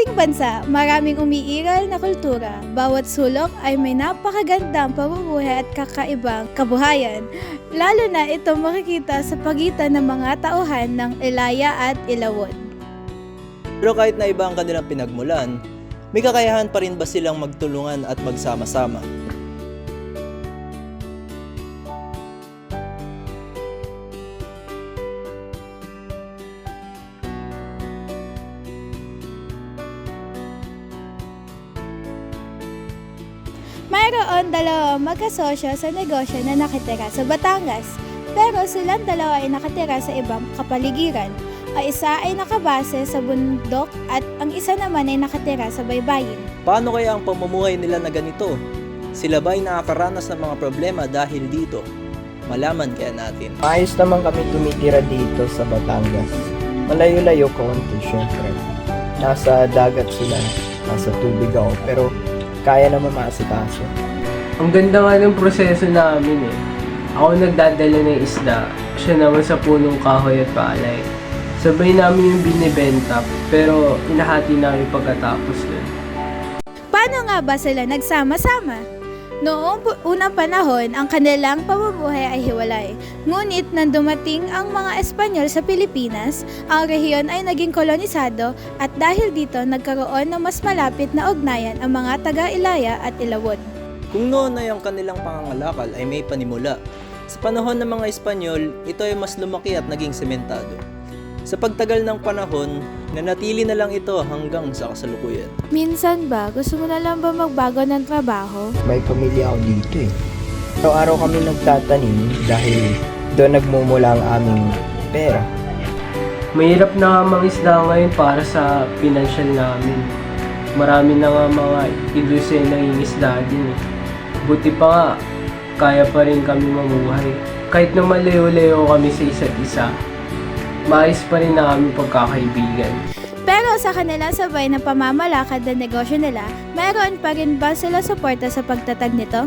Ating bansa, maraming umiiral na kultura. Bawat sulok ay may napakagandang pamumuhay at kakaibang kabuhayan. Lalo na ito makikita sa pagitan ng mga tauhan ng Ilaya at Ilawod. Pero kahit na iba ang kanilang pinagmulan, may kakayahan pa rin ba silang magtulungan at magsama-sama? Mayroon dalawang magkasosyo sa negosyo na nakatira sa Batangas, pero silang dalawa ay nakatira sa ibang kapaligiran. Ang isa ay nakabase sa bundok at ang isa naman ay nakatira sa baybayin. Paano kaya ang pamumuhay nila na ganito? Sila ba ay nakakaranas ng mga problema dahil dito? Malaman kaya natin. Ayos naman kami tumitira dito sa Batangas. Malayo-layo konti, syempre. Nasa dagat sila, nasa tubig ako, pero kaya naman maasikaso. Ang ganda nga ng proseso namin eh. Ako nagdadala ng isda, siya naman sa punong kahoy at palay. Sabay namin yung binibenta, pero inahati namin pagkatapos nun. Paano nga ba sila nagsama-sama? Noong unang panahon, ang kanilang pamumuhay ay hiwalay. Ngunit nang dumating ang mga Espanyol sa Pilipinas, ang rehiyon ay naging kolonisado at dahil dito nagkaroon ng mas malapit na ugnayan ang mga taga-Ilaya at Ilawod. Kung noon ay ang kanilang pangangalakal ay may panimula, sa panahon ng mga Espanyol, ito ay mas lumaki at naging sementado. Sa pagtagal ng panahon, nanatili na lang ito hanggang sa kasalukuyan. Minsan ba, gusto mo na lang ba magbago ng trabaho? May pamilya ako dito eh. Araw-araw kami nagtatanim dahil doon nagmumula ang aming pera. Mahirap na nga mangisda ngayon para sa pinansyal namin. Marami na nga mga industriya na nangingisda din eh. Buti pa nga, kaya pa rin kami mamuhay. Kahit na malayo-layo kami sa isa't isa, maayos pa rin na kami pagkakaibigan. Pero sa kanilang sabay na pamamalakad ng negosyo nila, mayroon pa rin ba sila suporta sa pagtatag nito?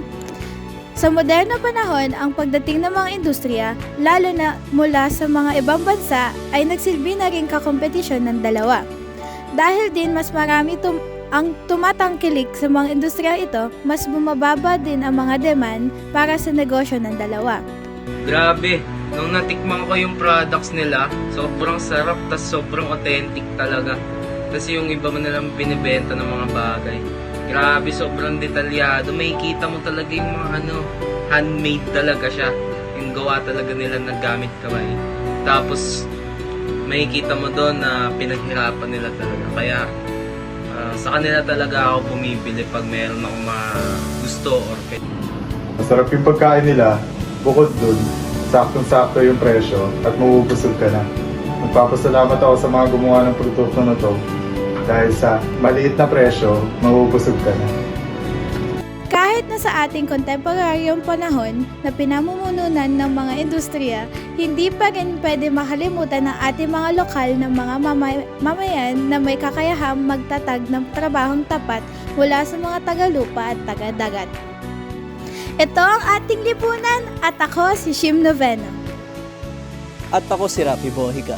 Sa moderno panahon, ang pagdating ng mga industriya, lalo na mula sa mga ibang bansa, ay nagsilbi na rin kakompetisyon ng dalawa. Dahil din mas marami ang tumatangkilik sa mga industriya ito, mas bumababa din ang mga demand para sa negosyo ng dalawa. Grabe, nung natikman ko yung products nila, sobrang sarap, tas sobrang authentic talaga. Kasi yung iba mo nalang binibenta ng mga bagay. Grabe, sobrang detalyado. May kita mo talaga yung mga handmade talaga siya. Yung gawa talaga nila na gamit kamay. Tapos, may kita mo doon na pinaghirapan nila talaga. Kaya, sa kanila talaga ako bumibili pag meron akong gusto or pet. Masarap yung pagkain nila, bukod dun, saktong-sakto yung presyo at mabubusog ka na. Magpapasalamat ako sa mga gumawa ng produkto na to dahil sa maliit na presyo, mabubusog ka na. Kahit na sa ating kontemporaryong panahon na pinamumununan ng mga industriya, hindi pa rin pwede makalimutan ng ating mga lokal na mga mamayan na may kakayahang magtatag ng trabahong tapat mula sa mga tagalupa at taga-dagat. Ito ang ating lipunan at ako si Shim Noveno. At ako si Rafi Bohica.